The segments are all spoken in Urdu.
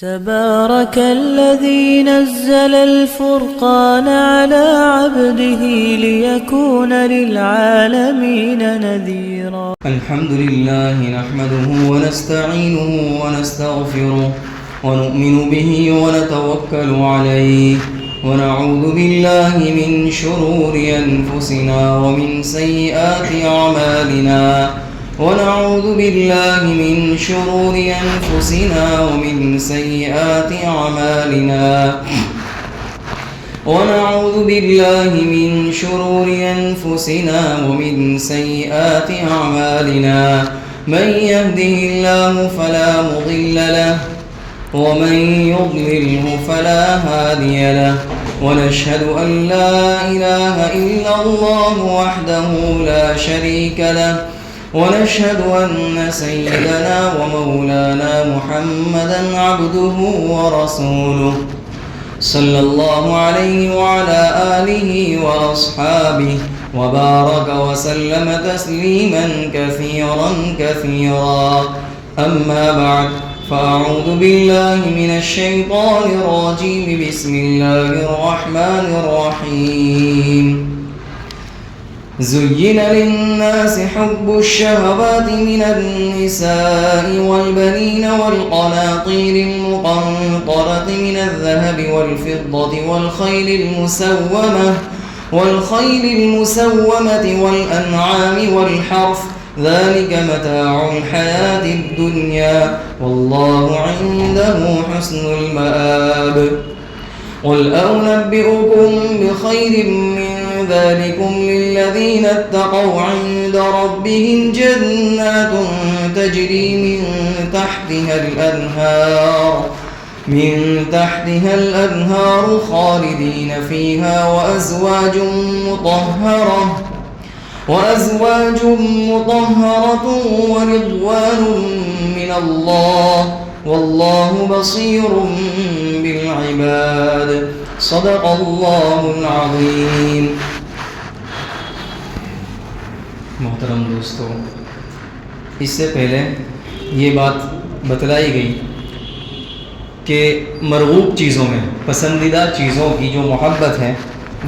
تبارك الذي نزل الفرقان على عبده ليكون للعالمين نذيرا. الحمد لله نحمده ونستعينه ونستغفره ونؤمن به ونتوكل عليه ونعوذ بالله من شرور أنفسنا ومن سيئات أعمالنا ونعوذ بالله من شرور أنفسنا ومن سيئات أعمالنا ونعوذ بالله من شرور أنفسنا ومن سيئات أعمالنا من يهده الله فلا مضل له ومن يضلله فلا هادي له ونشهد أن لا إله إلا الله وحده لا شريك له ونشهد أن سيدنا ومولانا محمدا عبده ورسوله صلى الله عليه وعلى آله وأصحابه وبارك وسلم تسليما كثيرا كثيرا. أما بعد فأعوذ بالله من الشيطان الرجيم. بسم الله الرحمن الرحيم. زين للناس حب الشهوات من النساء والبنين والقناطير المقنطرة من الذهب والفضة والخيل المسومة والأنعام والحرث ذلك متاع الحياة الدنيا والله عنده حسن المآب. قل أنبئكم بخير من ذلكم للذين اتقوا عند ربهم جنات تجري من تحتها الأنهار خالدين فيها وأزواج مطهرة ورضوان من الله والله بصير بالعباد. صدق الله العظيم. محترم دوستو، اس سے پہلے یہ بات بتلائی گئی کہ مرغوب چیزوں میں پسندیدہ چیزوں کی جو محبت ہے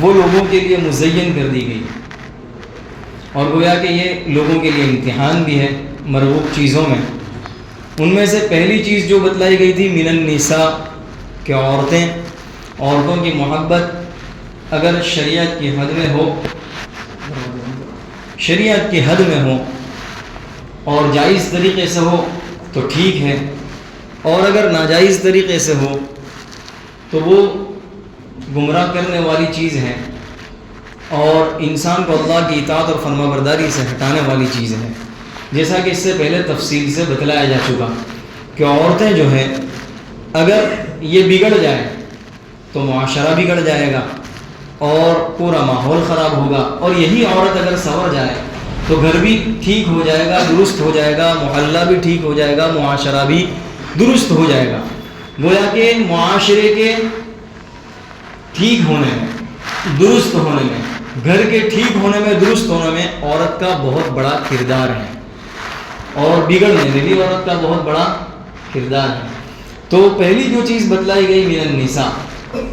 وہ لوگوں کے لیے مزین کر دی گئی، اور گویا کہ یہ لوگوں کے لیے امتحان بھی ہے مرغوب چیزوں میں. ان میں سے پہلی چیز جو بتلائی گئی تھی من النساء، کہ عورتوں کی محبت اگر شریعت کی حد میں ہو اور جائز طریقے سے ہو تو ٹھیک ہے، اور اگر ناجائز طریقے سے ہو تو وہ گمراہ کرنے والی چیز ہے اور انسان کو اللہ کی اطاعت اور فرما برداری سے ہٹانے والی چیز ہے. جیسا کہ اس سے پہلے تفصیل سے بتلایا جا چکا کہ عورتیں جو ہیں اگر یہ بگڑ جائے تو معاشرہ بگڑ جائے گا اور پورا ماحول خراب ہوگا، اور یہی عورت اگر سنور جائے تو گھر بھی ٹھیک ہو جائے گا، درست ہو جائے گا، محلہ بھی ٹھیک ہو جائے گا، معاشرہ بھی درست ہو جائے گا. گویا کہ معاشرے کے ٹھیک ہونے میں، درست ہونے میں، گھر کے ٹھیک ہونے میں، درست ہونے میں عورت کا بہت بڑا کردار ہے، اور بگڑنے میں بھی عورت کا بہت بڑا کردار ہے. تو پہلی جو چیز بتلائی گئی من النساء،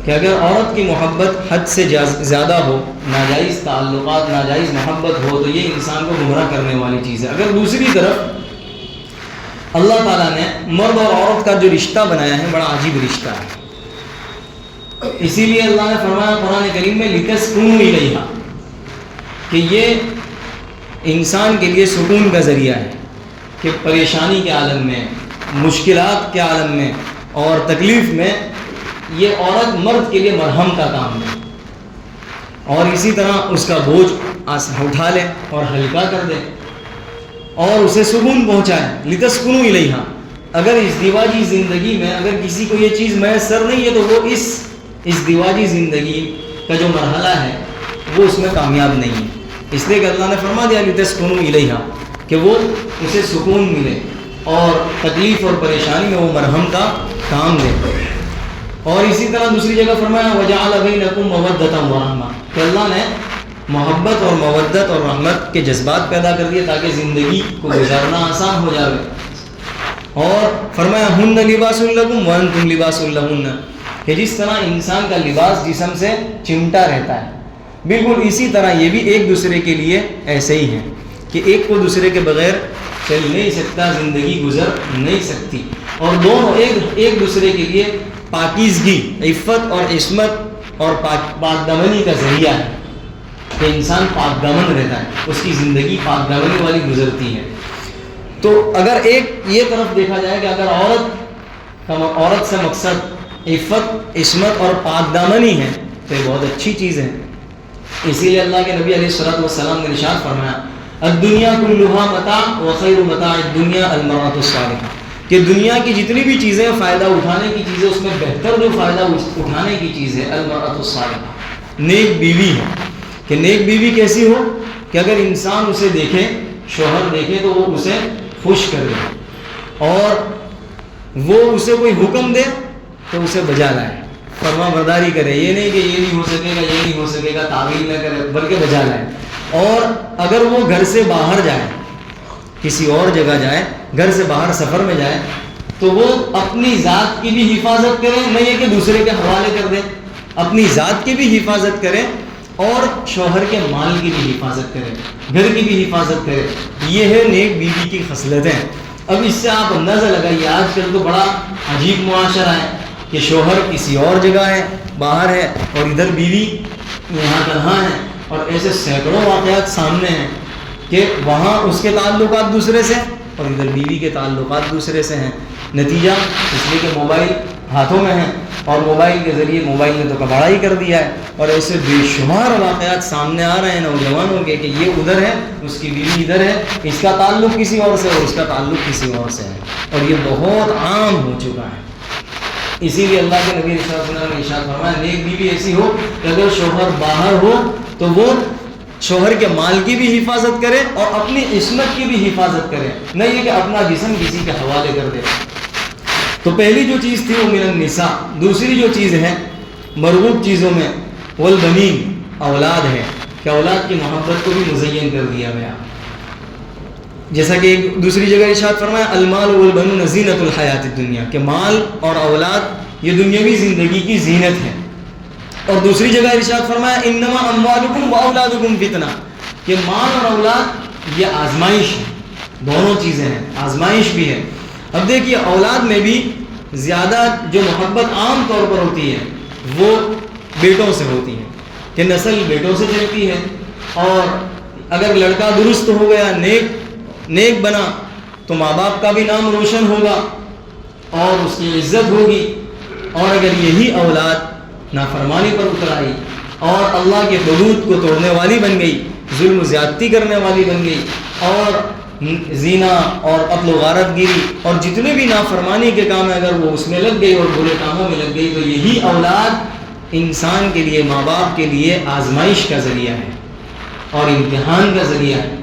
کہ اگر عورت کی محبت حد سے زیادہ ہو، ناجائز تعلقات، ناجائز محبت ہو، تو یہ انسان کو گمراہ کرنے والی چیز ہے. اگر دوسری طرف اللہ تعالیٰ نے مرد اور عورت کا جو رشتہ بنایا ہے بڑا عجیب رشتہ ہے، اسی لیے اللہ نے فرمایا قرآن کریم میں لِتَسْكُنُوا إِلَيْهَا، کہ یہ انسان کے لیے سکون کا ذریعہ ہے کہ پریشانی کے عالم میں، مشکلات کے عالم میں اور تکلیف میں یہ عورت مرد کے لیے مرہم کا کام ہے، اور اسی طرح اس کا بوجھ اٹھا لے اور ہلکا کر دے اور اسے سکون پہنچائے. لِتَسْكُنُوا إِلَيْهَا. اگر ازدواجی زندگی میں اگر کسی کو یہ چیز میسر نہیں ہے تو وہ اس ازدواجی زندگی کا جو مرحلہ ہے وہ اس میں کامیاب نہیں ہے. اس لیے کہ اللہ نے فرما دیا لِتَسْكُنُوا إِلَيْهَا، کہ وہ اسے سکون ملے اور تکلیف اور پریشانی میں وہ مرہم کا کام دے. اور اسی طرح دوسری جگہ فرمایا وَجَعَلَ بَيْنَكُمْ مَوَدَّةً وَرَحْمَةً، کہ اللہ نے محبت اور مودت اور رحمت کے جذبات پیدا کر دیے تاکہ زندگی کو گزارنا آسان ہو جائے. اور فرمایا ہن لباس لکم وانتم لباس لہن، کہ جس طرح انسان کا لباس جسم سے چمٹا رہتا ہے، بالکل اسی طرح یہ بھی ایک دوسرے کے لیے ایسے ہی ہے کہ ایک کو دوسرے کے بغیر چل نہیں سکتا، زندگی گزر نہیں سکتی، اور دونوں ایک دوسرے کے لیے پاکیزگی، عفت اور عصمت اور پاک دامنی کا ذریعہ ہے کہ انسان پاک دامن رہتا ہے، اس کی زندگی پاک دامنی والی گزرتی ہے۔ تو اگر ایک یہ طرف دیکھا جائے کہ اگر عورت سے مقصد عفت، عصمت اور پاک دامنی ہے تو یہ بہت اچھی چیز ہے۔ اسی لیے اللہ کے نبی علیہ الصلوۃ والسلام نے ارشاد فرمایا الدنیا کلھا متاع وخیر متاع الدنیا المرأۃ الصالحہ، کہ دنیا کی جتنی بھی چیزیں فائدہ اٹھانے کی چیزیں، اس میں بہتر جو فائدہ اٹھانے کی چیز ہے المرأۃ الصالحہ، نیک بیوی ہے۔ کہ نیک بیوی کیسی ہو کہ اگر انسان اسے دیکھے، شوہر دیکھے تو وہ اسے خوش کر دے، اور وہ اسے کوئی حکم دے تو اسے بجا لائے، فرما برداری کرے، یہ نہیں کہ یہ نہیں ہو سکے گا، یہ نہیں ہو سکے گا، تعویل نہ کرے، بلکہ بجا لائے۔ اور اگر وہ گھر سے باہر جائے، کسی اور جگہ جائے، گھر سے باہر سفر میں جائے، تو وہ اپنی ذات کی بھی حفاظت کرے، نہ یہ کہ دوسرے کے حوالے کر دے، اپنی ذات کی بھی حفاظت کرے اور شوہر کے مال کی بھی حفاظت کرے، گھر کی بھی حفاظت کرے۔ یہ ہے نیک بیوی کی خصلتیں۔ اب اس سے آپ اندازہ لگائیے، آج کل تو بڑا عجیب معاشرہ ہے کہ شوہر کسی اور جگہ ہے، باہر ہے، اور ادھر بیوی یہاں تنہا ہے، اور ایسے سینکڑوں واقعات سامنے ہیں کہ وہاں اس کے تعلقات دوسرے سے اور ادھر بیوی کے تعلقات دوسرے سے ہیں۔ نتیجہ اس لیے کہ موبائل ہاتھوں میں ہے، اور موبائل کے ذریعے موبائل نے تو کباڑا ہی کر دیا ہے، اور ایسے بے شمار واقعات سامنے آ رہے ہیں نوجوانوں کے کہ یہ ادھر ہے، اس کی بیوی ادھر ہے، اس کا تعلق کسی اور سے اور اس کا تعلق کسی اور سے ہے، اور یہ بہت عام ہو چکا ہے۔ اسی لیے اللہ کے نبی صلی اللہ علیہ وسلم نے ارشاد فرمایا نیک بیوی ایسی ہو کہ اگر شوہر باہر ہو تو وہ شوہر کے مال کی بھی حفاظت کرے اور اپنی عصمت کی بھی حفاظت کرے، نہ یہ کہ اپنا جسم کسی کے حوالے کر دے۔ تو پہلی جو چیز تھی وہ من النساء۔ دوسری جو چیز ہے مرغوب چیزوں میں والبنین، اولاد ہے، کہ اولاد کی محبت کو بھی مزین کر دیا گیا، جیسا کہ ایک دوسری جگہ ارشاد فرمایا المال والبنون زینت الحیات الدنیا، کہ مال اور اولاد یہ دنیاوی زندگی کی زینت ہے۔ اور دوسری جگہ ارشاد فرمایا انما اموالکم واولادکم فتنہ، کہ مال اور اولاد یہ آزمائش ہے، دونوں چیزیں ہیں، آزمائش بھی ہے۔ اب دیکھیے اولاد میں بھی زیادہ جو محبت عام طور پر ہوتی ہے وہ بیٹوں سے ہوتی ہے، کہ نسل بیٹوں سے چلتی ہے، اور اگر لڑکا درست ہو گیا، نیک بنا، تو ماں باپ کا بھی نام روشن ہوگا اور اس کی عزت ہوگی۔ اور اگر یہی اولاد نافرمانی پر اتر آئی اور اللہ کے حدود کو توڑنے والی بن گئی، ظلم و زیادتی کرنے والی بن گئی، اور زنا اور قتل و غارت گیری اور جتنے بھی نافرمانی کے کام ہیں اگر وہ اس میں لگ گئی اور برے کاموں میں لگ گئی، تو یہی اولاد انسان کے لیے، ماں باپ کے لیے آزمائش کا ذریعہ ہے اور امتحان کا ذریعہ ہے،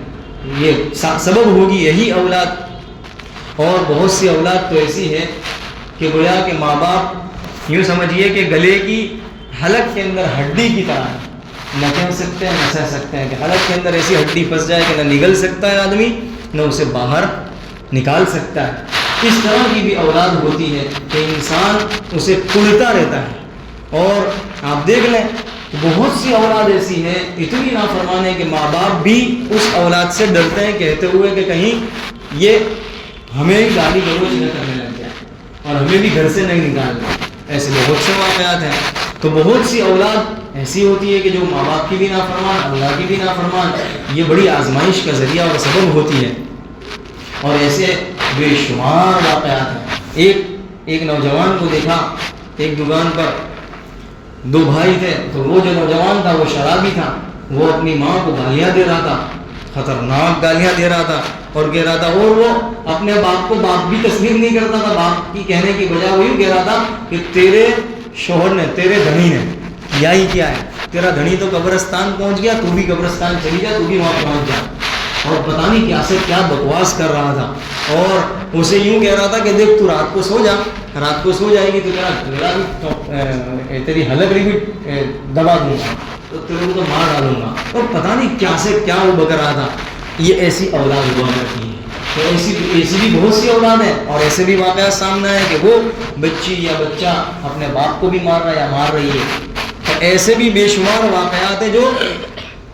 یہ سبب ہوگی یہی اولاد۔ اور بہت سی اولاد تو ایسی ہے کہ گویا کہ ماں باپ یوں سمجھیے کہ گلے کی حلق کے اندر ہڈی کی طرح ہے، نہ کہہ سکتے ہیں نہ سہ سکتے ہیں، کہ حلق کے اندر ایسی ہڈی پھنس جائے کہ نہ نگل سکتا ہے آدمی، نہ اسے باہر نکال سکتا ہے۔ اس طرح کی بھی اولاد ہوتی ہے کہ انسان اسے کڑتا رہتا ہے۔ اور آپ دیکھ لیں بہت سی اولاد ایسی ہے اتنی نافرمان ہے کہ ماں باپ بھی اس اولاد سے ڈرتے ہیں، کہتے ہوئے کہ کہیں یہ ہمیں گالی گلوچ نہ کرنے لگ جائے اور ہمیں بھی گھر سے نہیں نکال دیں۔ ایسے بہت سے واقعات ہیں۔ تو بہت سی اولاد ایسی ہوتی ہے کہ جو ماں باپ کی بھی نافرمان، اللہ کی بھی نافرمان، یہ بڑی آزمائش کا ذریعہ اور سبب ہوتی ہے۔ اور ایسے بے شمار واقعات ہیں۔ ایک نوجوان کو دیکھا، ایک دکان پر دو بھائی تھے، تو وہ جو نوجوان تھا وہ شرابی تھا، وہ اپنی ماں کو گالیاں دے رہا تھا، خطرناک گالیاں دے رہا تھا اور کہہ رہا تھا، اور وہ اپنے باپ کو باپ بھی تسلیم نہیں کرتا تھا، باپ کی کہنے کی بجائے وہ یوں کہہ رہا تھا کہ تیرے شوہر نے، تیرے دھنی نے کیا ہی کیا ہے، تیرا دھنی تو قبرستان پہنچ گیا، تو بھی قبرستان چلی جا، تو بھی وہاں پہنچ جا۔ اور پتہ نہیں کیا سے کیا بکواس کر رہا تھا، اور اسے یوں کہہ رہا تھا کہ دیکھ تو رات کو سو جا، رات کو سو جائے گی تو تیری حلق بھی دبا دوں گا، تو تیرے کو تو مار ڈالوں گا، اور پتہ نہیں کیا سے کیا وہ بک رہا تھا۔ یہ ایسی اولاد ہوا کرتی ہے۔ تو ایسی بھی بہت سی اولاد ہیں، اور ایسے بھی واقعات سامنے آئے کہ وہ بچی یا بچہ اپنے باپ کو بھی مار رہا ہے یا مار رہی ہے. تو ایسے بھی بے شمار واقعات ہیں جو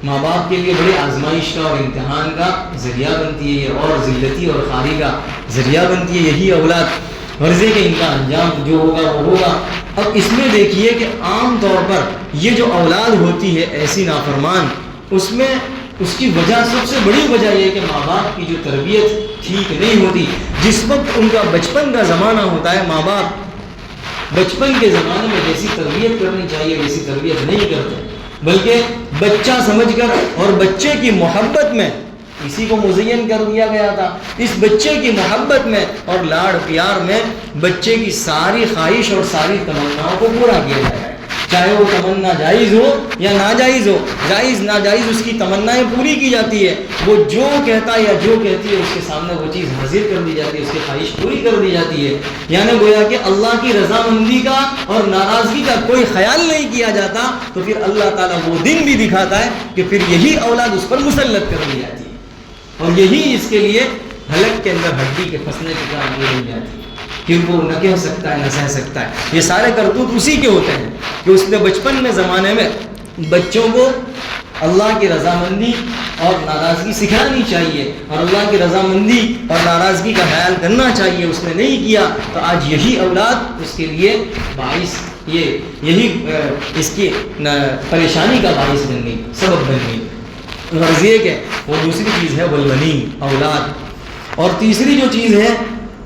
ماں باپ کے لیے بڑے آزمائش کا اور امتحان کا ذریعہ بنتی ہے، اور ذلتی اور خاری کا ذریعہ بنتی ہے یہی اولاد. غرضے کہ ان کا انجام جو ہوگا وہ ہوگا. اب اس میں دیکھیے کہ عام طور پر یہ جو اولاد ہوتی ہے ایسی نافرمان، اس میں اس کی وجہ، سب سے بڑی وجہ یہ ہے کہ ماں باپ کی جو تربیت ٹھیک نہیں ہوتی. جس وقت ان کا بچپن کا زمانہ ہوتا ہے، ماں باپ بچپن کے زمانے میں جیسی تربیت کرنی چاہیے ویسی تربیت نہیں کرتے، بلکہ بچہ سمجھ کر اور بچے کی محبت میں، اسی کو مزین کر دیا گیا تھا، اس بچے کی محبت میں اور لاڑ پیار میں بچے کی ساری خواہش اور ساری تمناؤں کو پورا کیا جائے گا، چاہے وہ تمنا جائز ہو یا ناجائز ہو. جائز ناجائز اس کی تمنائیں پوری کی جاتی ہے، وہ جو کہتا ہے یا جو کہتی ہے اس کے سامنے وہ چیز حاضر کر دی جاتی ہے، اس کی خواہش پوری کر دی جاتی ہے. یعنی گویا کہ اللہ کی رضامندی کا اور ناراضگی کا کوئی خیال نہیں کیا جاتا، تو پھر اللہ تعالیٰ وہ دن بھی دکھاتا ہے کہ پھر یہی اولاد اس پر مسلط کر دی جاتی ہے، اور یہی اس کے لیے حلق کے اندر ہڈی کے پھنسنے کی کام یہ نہیں جاتی کہ وہ نہ کہہ سکتا ہے نہ سہ سکتا ہے. یہ سارے کرتوت اسی کے ہوتے ہیں کہ اس نے بچپن میں زمانے میں بچوں کو اللہ کی رضامندی اور ناراضگی سکھانی چاہیے، اور اللہ کی رضامندی اور ناراضگی کا خیال کرنا چاہیے، اس نے نہیں کیا تو آج یہی اولاد اس کے لیے باعث یہی اس کی پریشانی کا باعث بن گئی، سبب بن گئی. غرض یہ کہ وہ دوسری چیز ہے والبنین، اولاد. اور تیسری جو چیز ہے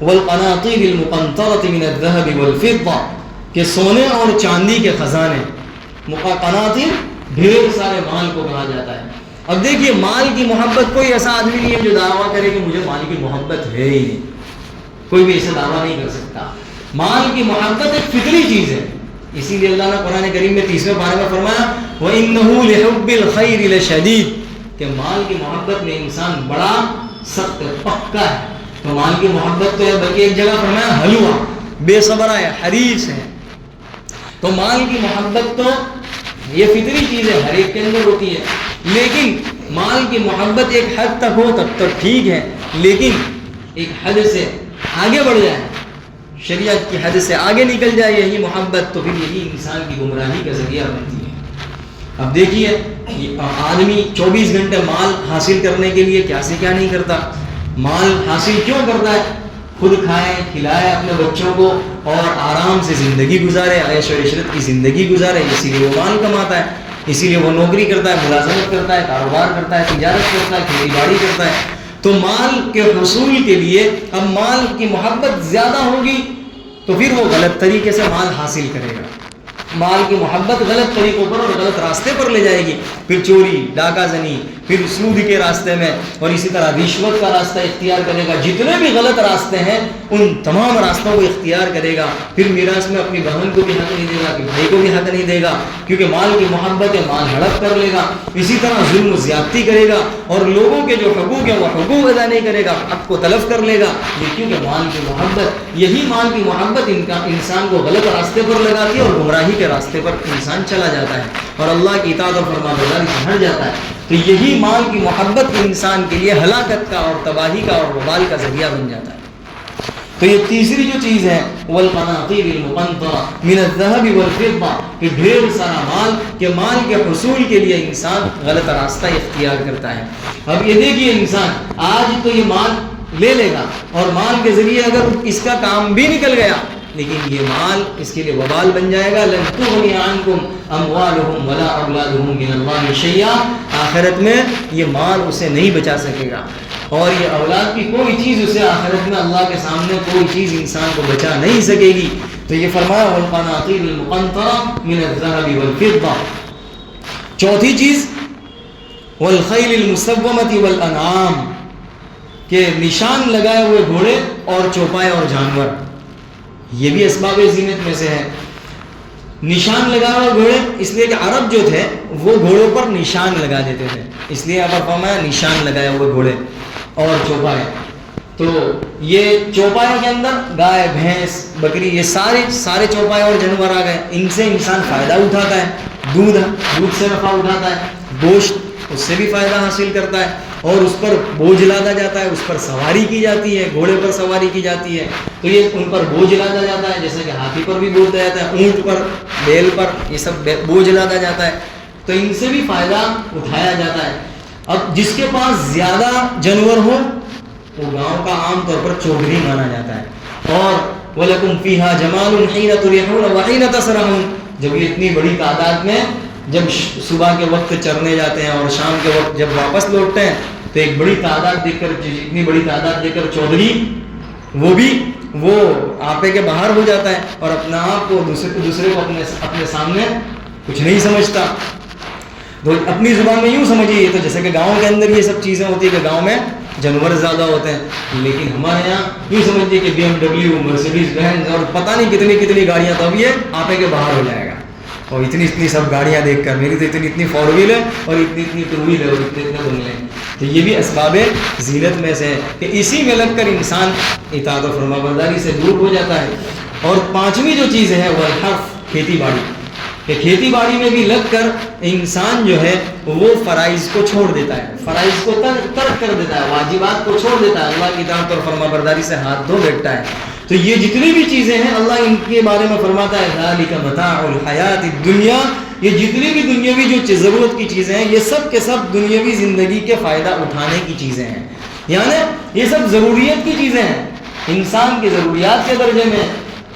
والقناطیر المقنطرۃ من الذهب والفضہ، کہ سونے اور چاندی کے خزانے. قناطیر ڈھیر سارے مال کو کہا جاتا ہے. اب دیکھیے مال کی محبت، کوئی ایسا آدمی نہیں ہے جو دعویٰ کرے کہ مجھے مال کی محبت ہے ہی نہیں، کوئی بھی ایسا دعویٰ نہیں کر سکتا. مال کی محبت ایک فطری چیز ہے، اسی لیے اللہ نے قرآن کریم میں 30ویں پارے میں فرمایا وَإِنَّهُ لِحُبِّ الْخَيْرِ لَشَدِيدٌ، کہ مال کی محبت میں انسان بڑا سخت پکا ہے. تو مال کی محبت تو ہے، بلکہ ایک جگہ فرمایا حلوہ، بے صبر ہے، حریص ہے. تو مال کی محبت تو یہ فطری چیز ہے، ہر ایک کے اندر ہوتی ہے، لیکن مال کی محبت ایک حد تک ہو تب تک ٹھیک ہے، لیکن ایک حد سے آگے بڑھ جائے، شریعت کی حد سے آگے نکل جائے یہی محبت، تو پھر یہی انسان کی گمراہی کا ذریعہ بنتی ہے. اب دیکھیے آدمی 24 گھنٹے مال حاصل کرنے کے لیے کیا سے کیا نہیں کرتا. مال حاصل کیوں کرتا ہے؟ خود کھائے کھلائے اپنے بچوں کو اور آرام سے زندگی گزارے، عیش و عشرت کی زندگی گزارے، اسی لیے وہ مال کماتا ہے، اسی لیے وہ نوکری کرتا ہے، ملازمت کرتا ہے، کاروبار کرتا ہے، تجارت کرتا ہے، کھیتی باڑی کرتا ہے. تو مال کے حصول کے لیے اب مال کی محبت زیادہ ہوگی تو پھر وہ غلط طریقے سے مال حاصل کرے گا. مال کی محبت غلط طریقوں پر اور غلط راستے پر لے جائے گی، پھر چوری ڈاکہ زنی، پھر سود کے راستے میں، اور اسی طرح رشوت کا راستہ اختیار کرے گا. جتنے بھی غلط راستے ہیں ان تمام راستوں کو اختیار کرے گا. پھر میراث میں اپنی بہن کو بھی حق نہیں دے گا، کہ بھائی کو بھی حق نہیں دے گا، کیونکہ مال کی محبت ہے، مال ہڑپ کر لے گا. اسی طرح ظلم و زیادتی کرے گا اور لوگوں کے جو حقوق ہیں وہ حقوق ادا نہیں کرے گا، حق کو تلف کر لے گا. یہ کیونکہ مال کی محبت، یہی مال کی محبت انسان کو غلط راستے پر لگاتی ہے اور گمراہی کے راستے پر انسان چلا جاتا ہے اور اللہ کی اطاعت اور فرمانبرداری سے ہٹ جاتا ہے. تو یہی مال کی محبت انسان کے لیے ہلاکت کا اور تباہی کا اور وبال کا ذریعہ بن جاتا ہے. تو یہ تیسری جو چیز ہے والقناطیر المقنطرۃ من الذهب والفضہ، کہ ڈھیر سارا مال، کہ مال کے حصول کے لیے انسان غلط راستہ اختیار کرتا ہے. اب یہ دیکھیے انسان آج تو یہ مال لے لے گا اور مال کے ذریعے اگر اس کا کام بھی نکل گیا، لیکن یہ مال اس کے لیے وبال بن جائے گا. لن تغنی عنکم اموالہم ولا اولادہم من اللہ شیئا، آخرت میں یہ مال اسے نہیں بچا سکے گا، اور یہ اولاد کی کوئی چیز اسے آخرت میں اللہ کے سامنے کوئی چیز انسان کو بچا نہیں سکے گی. تو یہ فرمایا والقناطیر المقنطرۃ من الذهب والفضہ. چوتھی چیز والخیل المسومۃ والانعام، کہ نشان لگائے ہوئے گھوڑے اور چوپائے اور جانور، یہ بھی اسباب زینت میں سے ہے. نشان لگائے ہوئے گھوڑے اس لیے کہ عرب جو تھے وہ گھوڑوں پر نشان لگا دیتے تھے، اس لیے آپ فرمایا نشان لگائے ہوئے گھوڑے اور چوپائے. تو یہ چوپائے کے اندر گائے بھینس بکری یہ سارے چوپائے اور جانور آ گئے. ان سے انسان فائدہ اٹھاتا ہے، دودھ سے نفع اٹھاتا ہے، گوشت اس سے بھی فائدہ حاصل کرتا ہے، اور اس پر بوجھ لادا جاتا ہے، اس پر سواری کی جاتی ہے، گھوڑے پر سواری کی جاتی ہے تو یہ ان پر بوجھ لادا جاتا ہے، جیسے کہ ہاتھی پر بھی بوجھ جاتا ہے، اونٹ پر، بیل پر، یہ سب بوجھ لادا جاتا ہے، تو ان سے بھی فائدہ اٹھایا جاتا ہے۔ اب جس کے پاس زیادہ جانور ہو وہ گاؤں کا عام طور پر چودھری مانا جاتا ہے۔ اور وَلَكُمْ فِيهَا جَمَالٌ حِينَ تُرِيحُونَ وَحِينَ تَسْرَحُونَ، جب یہ اتنی بڑی تعداد میں جب صبح کے وقت چرنے جاتے ہیں اور شام کے وقت جب واپس لوٹتے ہیں تو ایک بڑی تعداد دیکھ کر، اتنی بڑی تعداد دیکھ کر چودھری وہ آپے کے باہر ہو جاتا ہے اور اپنا آپ کو دوسرے کو اپنے سامنے کچھ نہیں سمجھتا۔ تو اپنی زبان میں یوں سمجھیے، تو جیسے کہ گاؤں کے اندر یہ سب چیزیں ہوتی ہیں کہ گاؤں میں جانور زیادہ ہوتے ہیں، لیکن ہمارے یہاں یوں سمجھیے کہ BMW، مرسیڈیز بینز اور پتہ نہیں کتنی گاڑیاں، تو اب یہ آپے کے باہر ہو جائے گا۔ اور اتنی سب گاڑیاں دیکھ کر، میری تو اتنی 4 ویل ہے اور اتنی 2 ویل ہے اور اتنے بنگلے ہیں، تو یہ بھی اسباب زینت میں سے ہے کہ اسی میں لگ کر انسان اطاعت و فرما برداری سے دور ہو جاتا ہے۔ اور 5ویں جو چیز ہے وہ الحرث، کھیتی باڑی، کہ کھیتی باڑی میں بھی لگ کر انسان جو ہے وہ فرائض کو چھوڑ دیتا ہے، فرائض کو ترک کر دیتا ہے، واجبات کو چھوڑ دیتا ہے، اللہ کی اطاعت اور فرما برداری سے ہاتھ دھو بیٹھتا ہے۔ تو یہ جتنی بھی چیزیں ہیں اللہ ان کے بارے میں فرماتا ہے ذالک متاع الحیات الدنیا، یہ جتنی بھی دنیاوی جو ضرورت کی چیزیں ہیں یہ سب کے سب دنیاوی زندگی کے فائدہ اٹھانے کی چیزیں ہیں، یعنی یہ سب ضروریت کی چیزیں ہیں، انسان کی ضروریات کے درجے میں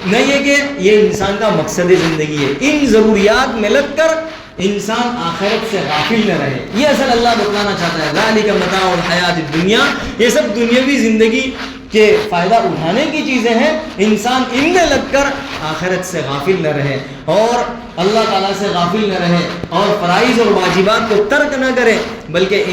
نہیں ہے کہ یہ انسان کا مقصد زندگی ہے۔ ان ضروریات میں لگ کر انسان آخرت سے غافل نہ رہے، یہ اصل اللہ بتلانا چاہتا ہے، ذالک متاع الحیات الدنیا، یہ سب دنیاوی زندگی کے فائدہ اٹھانے کی چیزیں ہیں، انسان ان میں لگ کر آخرت سے غافل نہ رہے اور اللہ تعالیٰ سے غافل نہ رہے اور فرائض اور واجبات کو ترک نہ کرے، بلکہ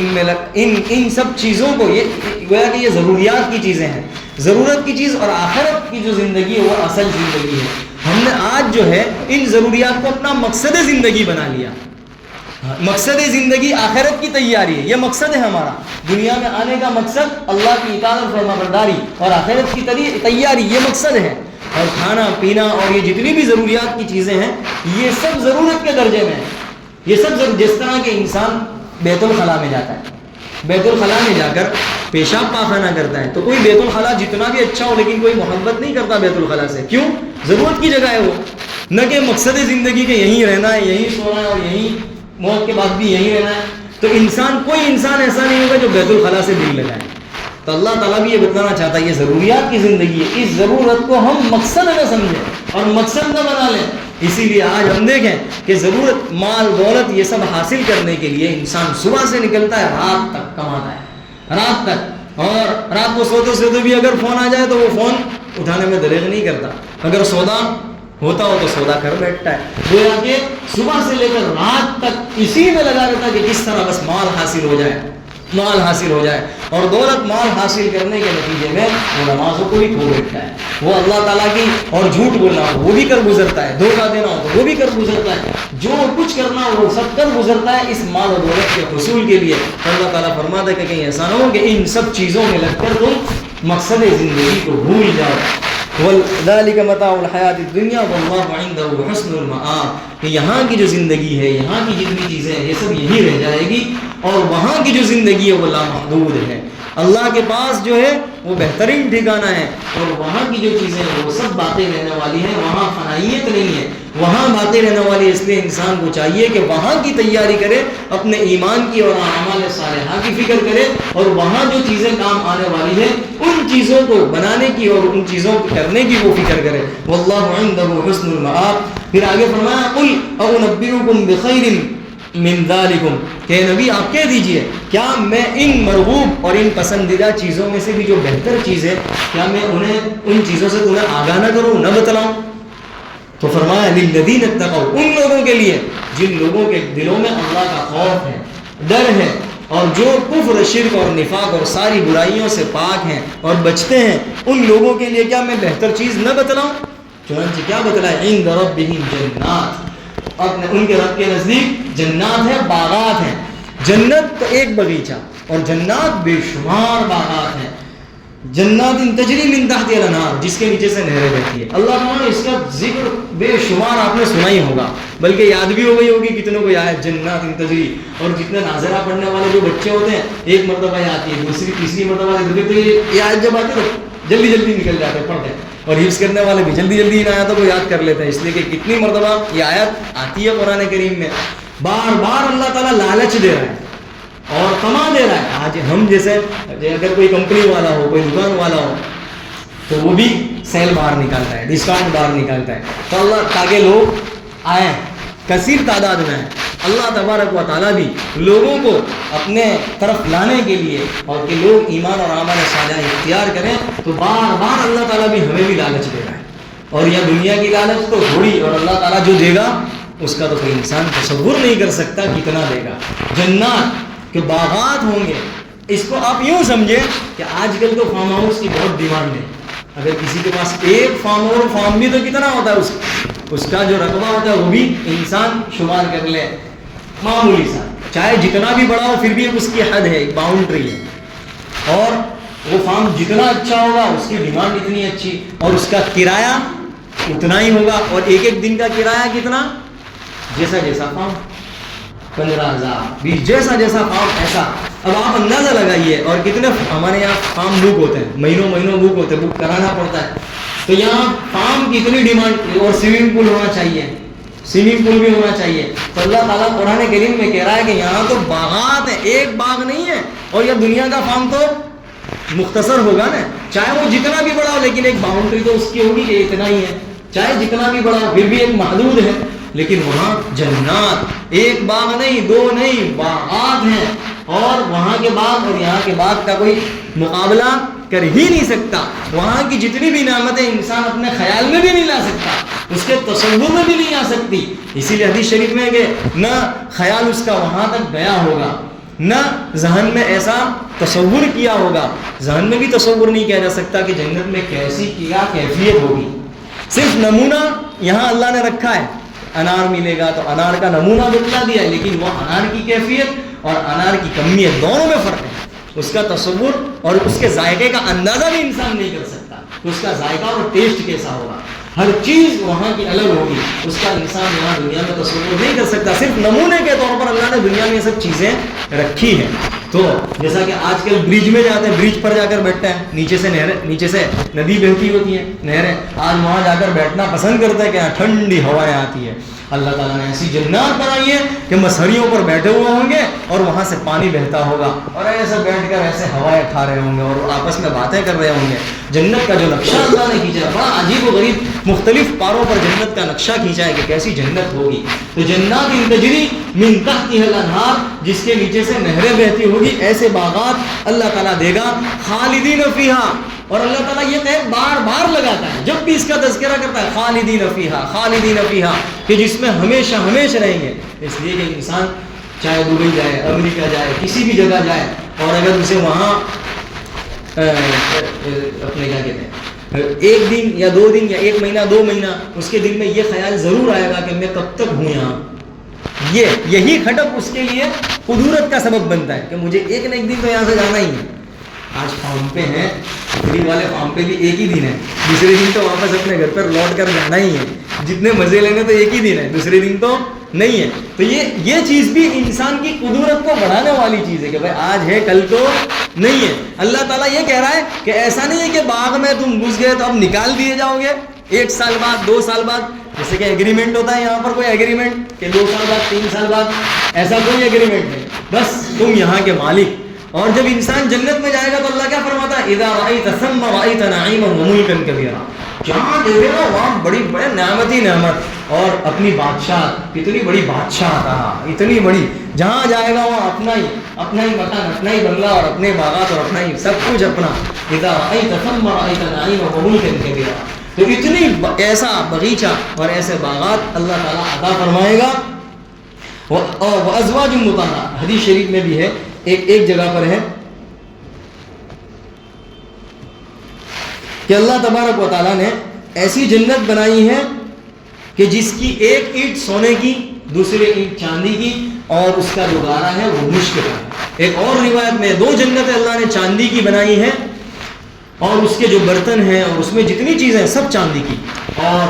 ان سب چیزوں کو، یہ گویا کہ یہ ضروریات کی چیزیں ہیں، ضرورت کی چیز، اور آخرت کی جو زندگی ہے وہ اصل زندگی ہے۔ ہم نے آج جو ہے ان ضروریات کو اپنا مقصد زندگی بنا لیا، مقصد زندگی آخرت کی تیاری ہے، یہ مقصد ہے ہمارا، دنیا میں آنے کا مقصد اللہ کی اطاعت اور فرما برداری اور آخرت کی تیاری، یہ مقصد ہے۔ اور کھانا پینا اور یہ جتنی بھی ضروریات کی چیزیں ہیں یہ سب ضرورت کے درجے میں ہیں، یہ سب جس طرح کہ انسان بیت الخلاء میں جاتا ہے، بیت الخلاء میں جا کر پیشاب پاخانہ کرتا ہے، تو کوئی بیت الخلاء جتنا بھی اچھا ہو لیکن کوئی محبت نہیں کرتا بیت الخلاء سے، کیوں؟ ضرورت کی جگہ ہے وہ، نہ کہ مقصد زندگی کے یہیں رہنا ہے، یہیں سونا ہے اور یہیں موت کے بعد بھی یہیں رہنا ہے۔ تو کوئی انسان ایسا نہیں ہوگا جو بیت الخلاء سے دل لگائے۔ تو اللہ تعالیٰ بھی یہ بتانا چاہتا ہے یہ ضروریات کی زندگی ہے، اس ضرورت کو ہم مقصد نہ سمجھیں اور مقصد نہ بنا لیں۔ اسی لیے آج ہم دیکھیں کہ ضرورت، مال، دولت، یہ سب حاصل کرنے کے لیے انسان صبح سے نکلتا ہے، رات تک کماتا ہے، رات تک، اور رات کو سوتے بھی اگر فون آ جائے تو وہ فون اٹھانے میں دریغ نہیں کرتا، اگر سودا ہوتا ہو تو سودا کر بیٹھتا ہے، گویا کہ صبح سے لے کر رات تک اسی میں لگا رہتا ہے کہ کس طرح بس مال حاصل ہو جائے، مال حاصل ہو جائے، اور دولت مال حاصل کرنے کے نتیجے میں وہ نمازوں کو بھی کھو بیٹھتا ہے، وہ اللہ تعالیٰ کی، اور جھوٹ بولنا ہو وہ بھی کر گزرتا ہے، دھوکہ دینا ہو تو وہ بھی کر گزرتا ہے، جو کچھ کرنا ہو وہ سب کر گزرتا ہے اس مال و دولت کے حصول کے لیے۔ اللہ تعالیٰ فرماتا ہے کہ کہیں ایسا نہ ہو کہ ان سب چیزوں میں لگ کر تم مقصد زندگی کو بھول جاؤ۔ وَذَلِكَ مَتَاعُ الْحَيَاةِ الدُّنْيَا وَاللَّهُ عِنْدَهُ حُسْنُ الْمَآبِ، کہ یہاں کی جو زندگی ہے، یہاں کی جتنی چیزیں ہیں یہ سب یہی رہ جائے گی، اور وہاں کی جو زندگی ہے وہ لامحدود ہے، اللہ کے پاس جو ہے وہ بہترین ٹھکانہ ہے، اور وہاں کی جو چیزیں ہیں وہ سب باتیں رہنے والی ہیں، وہاں فنائیت نہیں ہے، وہاں باتیں رہنے والی، اس لیے انسان کو چاہیے کہ وہاں کی تیاری کرے، اپنے ایمان کی اور اعمال صالحہ کی فکر کرے، اور وہاں جو چیزیں کام آنے والی ہیں ان چیزوں کو بنانے کی اور ان چیزوں کو کرنے کی وہ فکر کرے۔ واللہ عندہ حسن المآب۔ پھر آگے فرمایا قل اونبئکم بخیر من ذالکم، کہ نبی آپ کہہ دیجئے کیا میں ان مرغوب اور ان پسندیدہ چیزوں میں سے بھی جو بہتر چیز ہے، کیا میں انہیں ان چیزوں سے تمہیں آگاہ نہ کروں، نہ بتلاؤں؟ تو فرمایا للذین اتقوا، ان لوگوں کے لیے جن لوگوں کے دلوں میں اللہ کا خوف ہے، ڈر ہے، اور جو کفر، شرک اور نفاق اور ساری برائیوں سے پاک ہیں اور بچتے ہیں، ان لوگوں کے لیے کیا میں بہتر چیز نہ بتلاؤں؟ چنانچہ کیا بتلائے؟ عند ربہم جنات، اپنے ان کے رب کے نزدیک جنات ہیں، باغات ہیں۔ جنت تو ایک باغیچہ اور جنات بے شمار باغات ہیں۔ جنات تجری من تحتها الانہار، جس کے نیچے سے نہریں بہتی ہے. اللہ تعالیٰ نے اس کا ذکر بے شمار آپ نے سنا ہی ہوگا، بلکہ یاد بھی ہو گئی ہوگی کتنوں کو یاد جنات تجری. اور جتنے ناظرہ پڑھنے والے جو بچے ہوتے ہیں ایک مرتبہ یہ آتی ہے، دوسری تیسری مرتبہ آتی ہے، تو یہ آیت جب آتی ہے تو جلدی جلدی نکل جاتے ہیں پڑھتے ہیں. اور حفظ کرنے والے بھی جلدی جلدی ان آیاتوں کو یاد کر لیتے ہیں، اس لیے کہ کتنی مرتبہ یہ آیت آتی ہے قرآن کریم میں. بار بار اللہ تعالیٰ لالچ دے رہا ہے اور تما دے رہا ہے. آج ہم جیسے اگر کوئی کمپنی والا ہو، کوئی دکان والا ہو، تو وہ بھی سیل باہر نکالتا ہے، ڈسکاؤنٹ باہر نکالتا ہے، تو اللہ تاکہ لوگ آئیں، کثیر تعداد میں آئیں. اللہ تبارک و تعالیٰ بھی لوگوں کو اپنے طرف لانے کے لیے اور کہ لوگ ایمان اور اعمال صالحہ اختیار کریں، تو بار بار اللہ تعالیٰ بھی ہمیں بھی لالچ دے رہا ہے. اور یہ دنیا کی لالچ تو تھوڑی، اور اللہ تعالیٰ جو دے گا اس کا تو کوئی انسان تصور نہیں کر سکتا کتنا دے گا. جنات کے باغات ہوں گے. اس کو آپ یوں سمجھیں کہ آج کل تو فارم ہاؤس کی بہت ڈیمانڈ ہے. اگر کسی کے پاس ایک فارم بھی تو کتنا ہوتا ہے اس کا جو رقبہ ہوتا ہے وہ بھی انسان شمار کر لے، معمولی سا، چاہے جتنا بھی بڑا ہو پھر بھی اس کی حد ہے، ایک باؤنڈری ہے. اور وہ فارم جتنا اچھا ہوگا اس کی ڈیمانڈ اتنی اچھی، اور اس کا کرایہ اتنا ہی ہوگا. اور ایک ایک دن کا کرایہ کتنا، جیسا جیسا فارم 15,000 20، جیسا جیسا فارم ایسا. اب آپ اندازہ لگائیے. اور کتنے ہمارے یہاں فارم بک ہوتے ہیں، مہینوں مہینوں بک ہوتے ہیں، بک کرانا پڑتا ہے. تو یہاں فارم کی اتنی ڈیمانڈ، اور سوئمنگ پول ہونا چاہیے، سوئمنگ پول بھی ہونا چاہیے. تو اللہ تعالیٰ قرآن کریم میں کہہ رہا ہے کہ یہاں تو باغات ہیں، ایک باغ نہیں ہے. اور یہ دنیا کا فارم تو مختصر ہوگا نا، چاہے وہ جتنا بھی بڑا ہو، لیکن ایک باؤنڈری تو اس کی ہوگی کہ اتنا ہی ہے. چاہے جتنا بھی بڑا ہو پھر بھی ایک محدود ہے. لیکن وہاں جنات، ایک باغ نہیں، دو نہیں، باغات ہیں. اور وہاں کے باغ اور یہاں کے باغ کا کوئی مقابلہ کر ہی نہیں سکتا. وہاں کی جتنی بھی نعمتیں انسان اپنے خیال میں بھی نہیں لا سکتا، اس کے تصور میں بھی نہیں آ سکتی. اسی لیے حدیث شریف میں کہ نہ خیال اس کا وہاں تک گیا ہوگا، نہ ذہن میں ایسا تصور کیا ہوگا. ذہن میں بھی تصور نہیں کیا جا سکتا کہ جنت میں کیسی کیا کیفیت ہوگی. صرف نمونہ یہاں اللہ نے رکھا ہے، انار ملے گا تو انار کا نمونہ بتلا دیا ہے، لیکن وہ انار کی کیفیت اور انار کی کمیت دونوں میں فرق ہے. اس کا تصور اور اس کے ذائقے کا اندازہ بھی انسان نہیں کر سکتا. اس کا ذائقہ اور ٹیسٹ کیسا ہوگا، ہر چیز وہاں کی الگ ہوگی. اس کا انسان یہاں دنیا میں تصور نہیں کر سکتا. صرف نمونے کے طور پر اللہ نے دنیا میں یہ سب چیزیں رکھی ہیں. تو جیسا کہ آج کل برج میں جاتے ہیں، برج پر جا کر بیٹھتے ہیں، نیچے سے نہریں، نیچے سے ندی بہتی ہوتی ہیں، نہریں. آج وہاں جا کر بیٹھنا پسند کرتے ہیں کہ یہاں ٹھنڈی ہوائیں آتی ہے. اللہ تعالیٰ نے ایسی جنات بنائی ہے کہ مسہریوں پر بیٹھے ہوئے ہوں گے اور وہاں سے پانی بہتا ہوگا، اور ایسے بیٹھ کر ایسے ہوائیں کھا رہے ہوں گے اور آپس میں باتیں کر رہے ہوں گے. جنت کا جو نقشہ اللہ نے کھینچا ہے، بڑا عجیب و غریب، مختلف پاروں پر جنت کا نقشہ کھینچا ہے کہ کیسی جنت ہوگی. تو جنات تجری من تحتها الانہار، جس کے نیچے سے نہریں بہتی ہوگی، ایسے باغات اللہ تعالیٰ دے گا. خالدین فیہا، اور اللہ تعالیٰ یہ قید بار بار لگاتا ہے جب بھی اس کا تذکرہ کرتا ہے، خالدین فیہا خالدین فیہا، کہ جس میں ہمیشہ ہمیشہ رہیں گے. اس لیے کہ انسان چاہے دبئی جائے، امریکہ جائے، کسی بھی جگہ جائے، اور اگر اسے وہاں اپنے کیا کہتے ہیں ایک دن یا 2 دن یا 1 مہینہ 2 مہینہ، اس کے دل میں یہ خیال ضرور آئے گا کہ میں کب تک ہوں یہاں. یہی کھٹک اس کے لیے قدورت کا سبب بنتا ہے کہ مجھے ایک نہ ایک دن تو یہاں سے جانا ہی ہے. آج فارم پہ ہیں، فری والے فارم پہ بھی ایک ہی دن ہے، دوسرے دن تو واپس اپنے گھر پر لوٹ کر جانا ہی ہے. جتنے مزے لینے تو ایک ہی دن ہے، دوسرے دن تو نہیں ہے. تو یہ چیز بھی انسان کی قدرت کو بڑھانے والی چیز ہے کہ بھائی آج ہے کل تو نہیں ہے. اللہ تعالیٰ یہ کہہ رہا ہے کہ ایسا نہیں ہے کہ باغ میں تم گھس گئے تو اب نکال دیے جاؤ گے 1 سال بعد 2 سال بعد، جیسے کہ ایگریمنٹ ہوتا ہے یہاں پر کوئی ایگریمنٹ کہ 2 سال بعد 3 سال بعد، ایسا کوئی ایگریمنٹ نہیں. بس تم یہاں کے مالک. اور جب انسان جنت میں جائے گا تو اللہ کیا فرماتا ہے، اذا رأیت ثم رأیت نعیما وملکا کبیرا، جہاں دیکھے نا وہاں بڑی بڑے نعمت ہی نعمت، اور اپنی بادشاہ، کتنی بڑی بادشاہ کہا، اتنی بڑی، جہاں جائے گا وہاں اپنا ہی مکان، اپنا ہی بنگلہ اور اپنے باغات اور اپنا ہی سب کچھ اپنا. اذا رأیت ثم رأیت نعیما وملکا کبیرا، تو اتنی ایسا باغیچہ اور ایسے باغات اللہ تعالیٰ عطا فرمائے گا. وازواج مطہرہ، حدیث شریف میں بھی ہے، ایک جگہ پر ہے کہ اللہ تبارک و تعالیٰ نے ایسی جنت بنائی ہے کہ جس کی ایک اینٹ سونے کی، دوسری اینٹ چاندی کی، اور اس کا جو گارا ہے وہ مشک کا ہے. ایک اور روایت میں 2 جنتیں اللہ نے چاندی کی بنائی ہیں اور اس کے جو برتن ہیں اور اس میں جتنی چیزیں ہیں سب چاندی کی، اور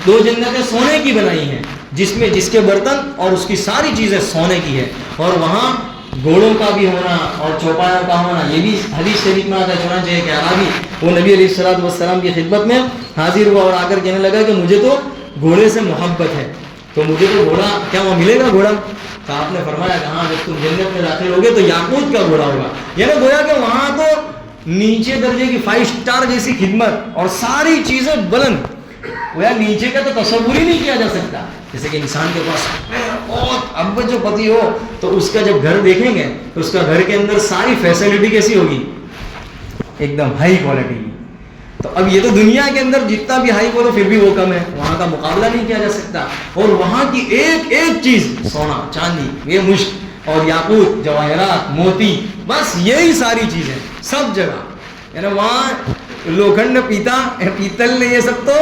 2 جنتیں سونے کی بنائی ہیں، جس کے برتن اور اس کی ساری چیزیں سونے کی ہے، اور وہاں گھوڑوں کا بھی ہونا اور چوپایوں کا ہونا، یہ بھی حدیث شریف میں آتا ہے۔ چنانچہ ایک اعرابی وہ نبی علیہ الصلوۃ والسلام کی خدمت میں حاضر ہوا اور آ کر کہنے لگا کہ مجھے تو گھوڑے سے محبت ہے، تو مجھے تو گھوڑا، کیا وہاں ملے گا گھوڑا؟ تو آپ نے فرمایا کہ ہاں، جب تم جنت میں داخل ہوگے تو یاقوت کا گھوڑا ہوگا۔ یعنی گویا کہ وہاں تو نیچے درجے کی 5 اسٹار جیسی خدمت اور ساری چیزیں بلند، گویا نیچے کا تو تصور ہی نہیں کیا جا سکتا۔ جیسے کہ انسان کے پاس بہت اب جو پتی ہو تو اس کا جب گھر دیکھیں گے تو اس کا گھر کے اندر ساری فیسلٹی کیسی ہوگی؟ ایک دم ہائی کوالٹی کی۔ تو اب یہ تو دنیا کے اندر جتنا بھی ہائی بولو پھر بھی وہ کم ہے، وہاں کا مقابلہ نہیں کیا جا سکتا۔ اور وہاں کی ایک ایک چیز، سونا، چاندی، یہ مشک اور یاقوت، جواہرات، موتی، بس یہی ساری چیزیں سب جگہ۔ یعنی وہاں لوکھنڈ، پیتل نے، یہ سب تو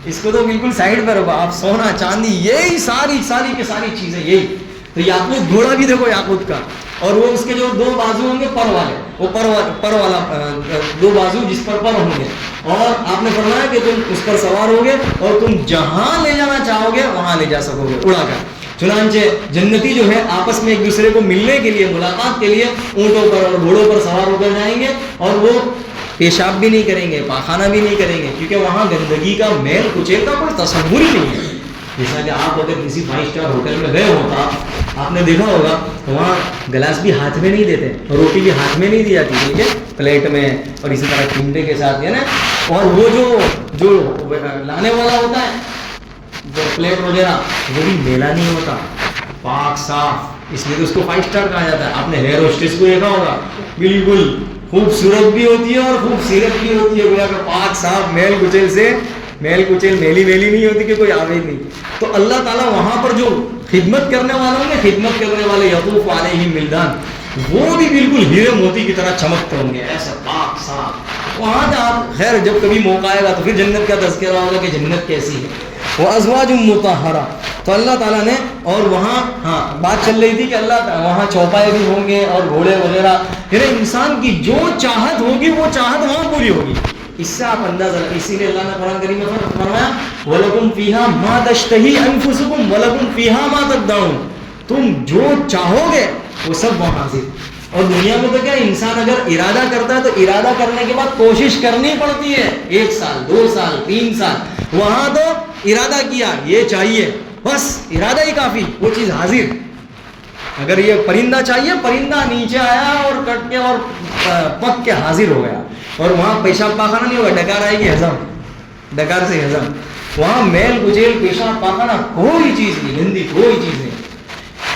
اس کو تو بالکل سائڈ پر ہوگا، آپ سونا، چاندی، یہی ساری کی ساری چیزیں یہی۔ تو یاقوت گھوڑا بھی دیکھو یاقوت کا، اور وہ اس کے جو 2 بازو ہوں گے پر والے، وہ پر والا 2 بازو جس پر ہوں گے، اور آپ نے فرمایا کہ تم اس پر سوار ہوگے اور تم جہاں لے جانا چاہو گے وہاں لے جا سکو گے اڑا کر۔ چنانچہ جنتی جو ہے آپس میں ایک دوسرے کو ملنے کے لیے، ملاقات کے لیے اونٹوں پر اور گھوڑوں پر سوار ہو کر جائیں گے، اور وہ پیشاب بھی نہیں کریں گے، پاخانہ بھی نہیں کریں گے، کیونکہ وہاں گندگی کا، میل کچیل کا کوئی تصور ہی نہیں ہے۔ جیسا کہ آپ اگر کسی 5 اسٹار ہوٹل میں گئے ہوتا، آپ نے دیکھا ہوگا وہاں گلاس بھی ہاتھ میں نہیں دیتے، روٹی بھی ہاتھ میں نہیں دی جاتی، بلکہ پلیٹ میں، اور اسی طرح چمٹے کے ساتھ، ہے نا۔ اور وہ جو لانے والا ہوتا ہے جو پلیٹ وغیرہ، وہ بھی میلا نہیں ہوتا، پاک صاف، اس لیے تو اس کو 5 اسٹار کہا جاتا ہے۔ آپ نے ہیئر ہوسٹس کو دیکھا ہوگا، بالکل خوبصورت بھی ہوتی ہے اور خوبصورت بھی ہوتی ہے، گویا کہ پاک صاف، میل کچیل میلی نہیں ہوتی کہ کوئی آوے نہیں۔ تو اللہ تعالیٰ وہاں پر جو خدمت کرنے والوں نے، خدمت کرنے والے یطوف علیہم ولدان، وہ بھی بالکل ہیرے موتی کی طرح چمکتے ہوں گے، ایسا پاک صاف۔ وہاں جا، خیر جب کبھی موقع آئے گا تو پھر جنت کا تذکرہ ہوگا کہ جنت کیسی ہے۔ وَأَزْوَاجٌ مُطَهَّرَةٌ، تو اللہ تعالیٰ نے، اور وہاں بات چل رہی تھی کہ اللہ تعالیٰ وہاں چوپائے بھی ہوں گے اور گھوڑے وغیرہ، یعنی انسان کی جو چاہت ہوگی وہ چاہت وہاں پوری ہوگی۔ اس سے آپ اندازہ، اسی لیے اللہ نے قرآن کریم میں فرمایا وَلَكُمْ فِيهَا مَا تَشْتَهِي أَنفُسُكُمْ وَلَكُمْ فِيهَا مَا تَدَّعُونَ، تم جو چاہو گے وہ سب وہاں حاضر۔ اور دنیا میں تو کیا، انسان اگر ارادہ کرتا ہے تو ارادہ کرنے کے بعد کوشش کرنی پڑتی ہے، 1 سال 2 سال 3 سال، وہاں تو ارادہ کیا یہ چاہیے، بس ارادہ ہی کافی، وہ چیز حاضر۔ اگر یہ پرندہ چاہیے، پرندہ نیچے آیا اور کٹ کے اور پک کے حاضر ہو گیا، اور وہاں پیشاب پاخانہ نہیں ہوگا، ڈکار آئے گی ہضم، ڈکار سے ہضم، وہاں میل کچیل پیشاب پاخانہ کوئی چیز نہیں، گندی کوئی چیز نہیں۔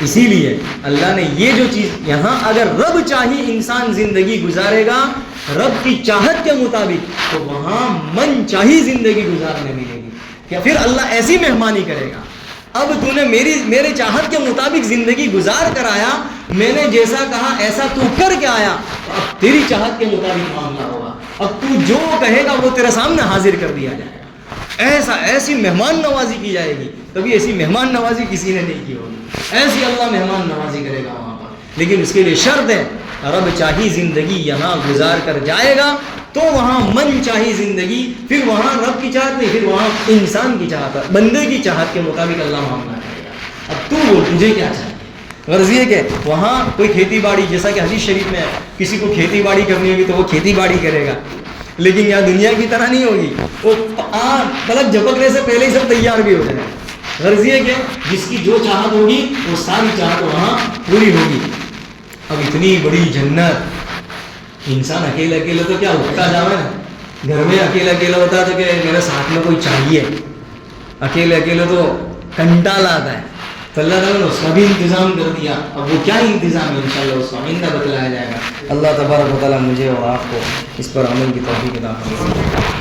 اسی لیے اللہ نے یہ جو چیز یہاں، اگر رب چاہی انسان زندگی گزارے گا رب کی چاہت کے مطابق، تو وہاں من چاہی زندگی گزارنے ملے گی، یا پھر اللہ ایسی مہمانی کرے گا۔ اب تو نے میرے چاہت کے مطابق زندگی گزار کر آیا، میں نے جیسا کہا ایسا تو کر کے آیا، تو اب تیری چاہت کے مطابق معاملہ ہوگا، اب تو جو کہے گا وہ تیرے سامنے حاضر کر دیا جائے گا۔ ایسی مہمان نوازی کی جائے گی، کبھی ایسی مہمان نوازی کسی نے نہیں کی ہوگی، ایسی اللہ مہمان نوازی کرے گا وہاں پر۔ لیکن اس کے لیے شرط ہے، رب چاہی زندگی یہاں گزار کر جائے گا تو وہاں من چاہی زندگی، پھر وہاں رب کی چاہت نہیں، پھر وہاں انسان کی چاہت، بندے کی چاہت کے مطابق اللہ معاملہ کرے گا۔ اب تو بول تجھے کیا چاہیے؟ غرض یہ کہ وہاں کوئی کھیتی باڑی، جیسا کہ حدیث شریف میں کسی کو کھیتی باڑی کرنی ہوگی تو وہ کھیتی باڑی کرے گا، لیکن یہاں دنیا کی طرح نہیں ہوگی، وہ پلک جھپکنے سے پہلے ہی سب تیار بھی ہو جائے گا۔ غرض یہ کہ جس کی جو چاہت ہوگی وہ ساری چاہت وہاں پوری ہوگی۔ اب اتنی بڑی جنت، انسان اکیلے تو کیا اٹھتا جاوے نا، گھر میں اکیلا ہوتا تو کہ میرے ساتھ میں کوئی چاہیے، اکیلے تو کنٹال آتا ہے، تو اللہ تعالیٰ نے اس کا بھی انتظام کر دیا۔ اب وہ کیا انتظام ہے انشاءاللہ اس کا آئندہ بتلایا جائے گا۔ اللہ تبارک و تعالیٰ مجھے اور آپ کو اس پر عمل کی توفیق عطا فرمائے۔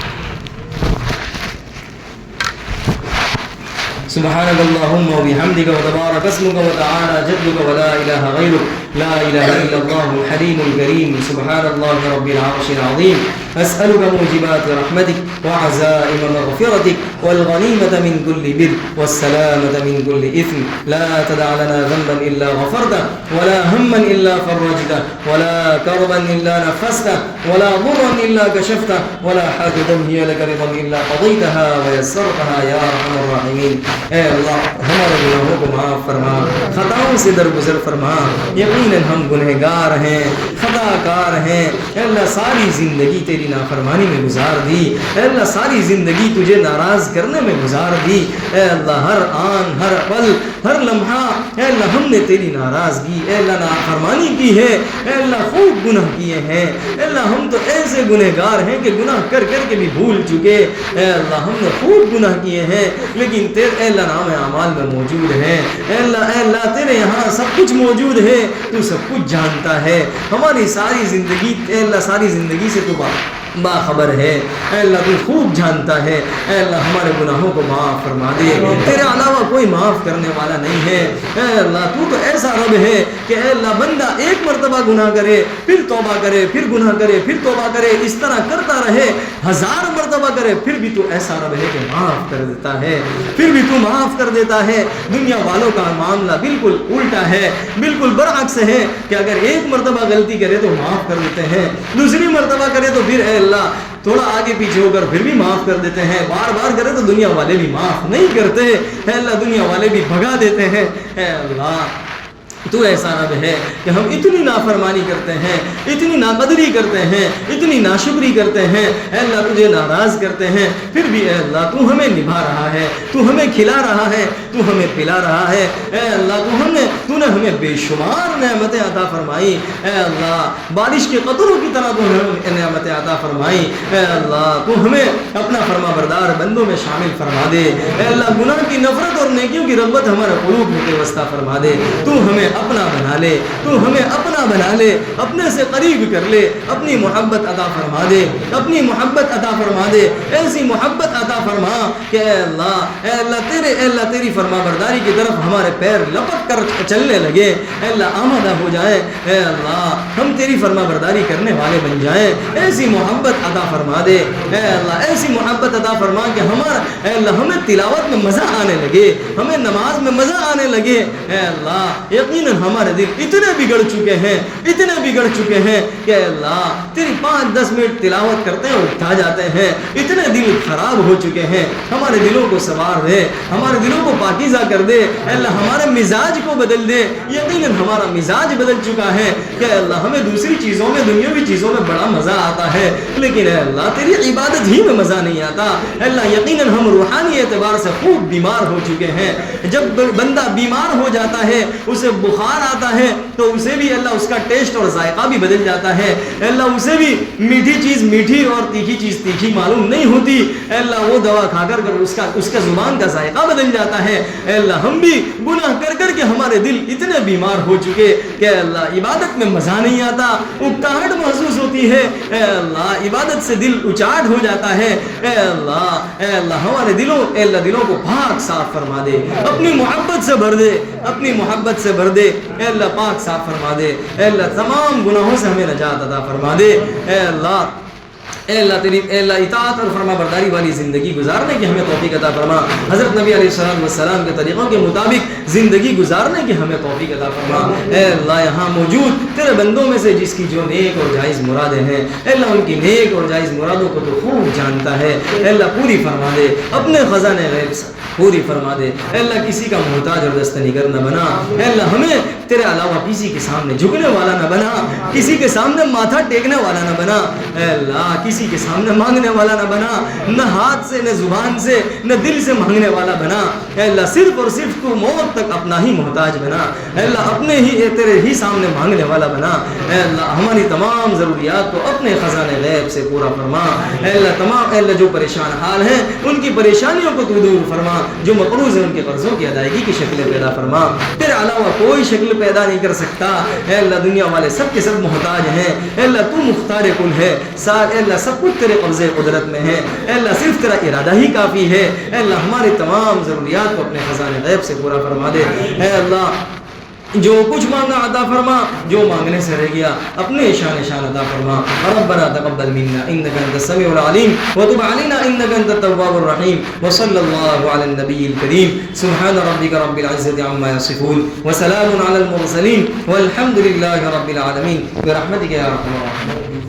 سبحانك اللهم وبحمدك وتبارك اسمك وتعالى جدك ولا إله غيرك لا الہ الا اللہ الحلیم الکریم سبحان اللہ رب العرش العظیم اسألك موجبات رحمتك وعزائم مغفرتك والغنیمة من كل بر والسلامة من كل إثم لا تدع لنا ذنبا إلا غفرته ولا هما إلا فرجته ولا كربا إلا نفسته ولا ضرا إلا كشفته ولا حاجة هي لك رضا إلا قضيتها ويسرتها يا أرحم الراحمين. اے اللہ ہمارے گناہوں کو معاف فرما، خطاؤں سے درگزر فرما. یقیناً ہم گنہگار ہیں، خطا کار ہیں. اے اللہ ساری زندگی تیری نافرمانی میں گزار دی. اے اللہ ساری زندگی تجھے ناراض کرنے میں گزار دی. اے اللہ ہر آن ہر پل ہر لمحہ اے اللہ ہم نے تیری ناراضگی اے اللہ نافرمانی کی ہے. اے اللہ خوب گناہ کیے ہیں. اے اللہ ہم تو ایسے گنہگار ہیں کہ گناہ کر کر کے بھی بھول چکے. اے اللہ ہم نے خوب گناہ کیے ہیں لیکن تیرے اے اللہ نام اعمال میں موجود ہیں. اے اللہ تیرے یہاں سب کچھ موجود ہے. تو سب کچھ جانتا ہے. ہماری ساری زندگی اے اللہ ساری زندگی سے تو باخبر ہے. اے اللہ تو خوب جانتا ہے. اے اللہ ہمارے گناہوں کو معاف فرما دے. تیرے علاوہ کوئی معاف کرنے والا نہیں ہے. اے اللہ تو ایسا رب ہے کہ اے اللہ بندہ ایک مرتبہ گناہ کرے پھر توبہ کرے پھر گناہ کرے پھر توبہ کرے اس طرح کرتا رہے 1000 مرتبہ کرے پھر بھی تو ایسا رب ہے کہ معاف کر دیتا ہے. پھر بھی تو معاف کر دیتا ہے. دنیا والوں کا معاملہ بالکل الٹا ہے، بالکل برعکس ہے کہ اگر ایک مرتبہ غلطی کرے تو معاف کر دیتے ہیں، دوسری مرتبہ کرے تو پھر اے اللہ تھوڑا آگے پیچھے ہو کر پھر بھی معاف کر دیتے ہیں. بار بار کرے تو دنیا والے بھی معاف نہیں کرتے. اے اللہ دنیا والے بھی بھگا دیتے ہیں. اے اللہ تو ایسا رب ہے کہ ہم اتنی نافرمانی کرتے ہیں، اتنی ناقدری کرتے ہیں، اتنی ناشکری کرتے ہیں. اے اللہ تجھے ناراض کرتے ہیں پھر بھی اے اللہ تو ہمیں نبھا رہا ہے، تو ہمیں کھلا رہا ہے، تو ہمیں پلا رہا ہے. اے اللہ تو نے ہمیں بے شمار نعمتیں عطا فرمائی. اے اللہ بارش کے قطروں کی طرح تو ہمیں نعمتیں عطا فرمائی. اے اللہ تو ہمیں اپنا فرما بردار بندوں میں شامل فرما دے. اے اللہ گناہ کی نفرت اور نیکیوں کی رغبت ہمارے قلوب میں پیوستہ فرما دے. تو ہمیں اپنا بنا لے، تو ہمیں اپنا بنا لے، اپنے سے قریب کر لے. اپنی محبت عطا فرما دے، اپنی محبت عطا فرما دے. ایسی محبت عطا فرما کہ اے اللہ تیری فرما برداری کی طرف ہمارے پیر لپک کر چلنے لگے. اے اللہ آمادہ ہو جائیں. اے اللہ ہم تیری فرما برداری کرنے والے بن جائیں. ایسی محبت عطا فرما دے. اے اللہ ایسی محبت عطا فرما کہ اے اللہ ہمیں تلاوت میں مزہ آنے لگے، ہمیں نماز میں مزہ آنے لگے. اے اللہ یقیناً ہمارے دل اتنے بگڑ چکے ہیں کہ اے اللہ تیری 5-10 منٹ تلاوت کرتے ہیں اور اٹھا جاتے ہیں. اتنے دل خراب ہو چکے ہیں. ہمارے دلوں کو سنوار دے، ہمارے دلوں کو پاکیزہ کر دے. اے اللہ ہمارے مزاج کو بدل دے. یقیناً ہمارا مزاج بدل چکا ہے کہ اے اللہ ہمیں دوسری چیزوں میں دنیاوی چیزوں میں بڑا مزہ آتا ہے لیکن اے اللہ تیری عبادت ہی میں مزہ نہیں آتا. اے اللہ یقیناً ہم روحانی اعتبار سے خوب بیمار ہو چکے ہیں. جب بندہ بیمار ہو جاتا ہے اسے بخار آتا ہے تو اسے بھی اللہ اس کا ٹیسٹ اور ذائقہ بھی بدل جاتا ہے. اللہ اسے بھی میٹھی چیز میٹھی اور تیکھی چیز تیکھی معلوم نہیں ہوتی. اللہ وہ دوا کھا کر اس کا زبان کا ذائقہ بدل جاتا ہے. اے اللہ ہم بھی گناہ کر کر کے ہمارے دل اتنے بیمار ہو چکے کہ اے اللہ عبادت میں مزہ نہیں آتا، اکتاہٹ محسوس ہوتی ہے. اے اللہ عبادت سے دل اچاٹ ہو جاتا ہے. اے اللہ ہمارے دلوں کو پاک صاف فرما دے. اپنی محبت سے بھر دے، اپنی محبت سے بھر دے. اے اللہ پاک صاف فرما دے. اے اللہ تمام گناہوں سے ہمیں نجات عطا فرما دے. اے اللہ تیری اطاعت اور فرما برداری والی زندگی گزارنے کی ہمیں توفیق عطا فرما. حضرت نبی علیہ السلام کے طریقوں کے مطابق زندگی گزارنے کی ہمیں توفیق عطا فرما. اے اللہ یہاں موجود تیرے بندوں میں سے جس کی جو نیک اور جائز مرادیں ہیں اے اللہ ان کی نیک اور جائز مرادوں کو تو خوب جانتا ہے. اے اللہ پوری فرما دے، اپنے خزانے غیب سے پوری فرما دے. اے اللہ کسی کا محتاج اور دستنگر نہ بنا. اے اللہ ہمیں تیرے علاوہ کسی کے سامنے جھکنے والا نہ بنا، کسی کے سامنے ماتھا ٹیکنے والا نہ بنا. اے اللہ کسی کے سامنے مانگنے والا نہ بنا، نہ ہاتھ سے نہ زبان سے نہ دل سے مانگنے والا بنا. اے اللہ صرف اور صرف تو موت تک اپنا ہی محتاج بنا. اے اللہ اپنے ہی تیرے ہی سامنے مانگنے والا بنا. اے اللہ ہماری تمام ضروریات کو اپنے خزانے غیب سے پورا فرما. اے اللہ جو پریشان حال ہیں ان کی پریشانیوں کو تو دور فرما. جو مقروض ہیں ان کے قرضوں کی ادائیگی کی شکلیں پیدا فرما. تیرے علاوہ کوئی شکل پیدا نہیں کر سکتا. اے اللہ دنیا والے سب کے سب محتاج ہیں. اے اللہ تو مختار کل ہے. اے اللہ سب کچھ تیرے قبضے قدرت میں ہے. اے اللہ صرف تیرا ارادہ ہی کافی ہے. اے اللہ ہماری تمام ضروریات کو اپنے خزانے غیب سے پورا فرما دے. اے اللہ جو کچھ مانگا عطا فرما، جو مانگنے سے رہ گیا اپنے شان عطا فرما. ربنا تقبل منا انك انت السميع العليم وتب علينا انك انت التواب الرحيم. وصلى الله على النبي الكريم. سبحان ربك رب العزة عما يصفون وسلام على المرسلين والحمد لله رب العالمين برحمتك يا ارحم الراحمين.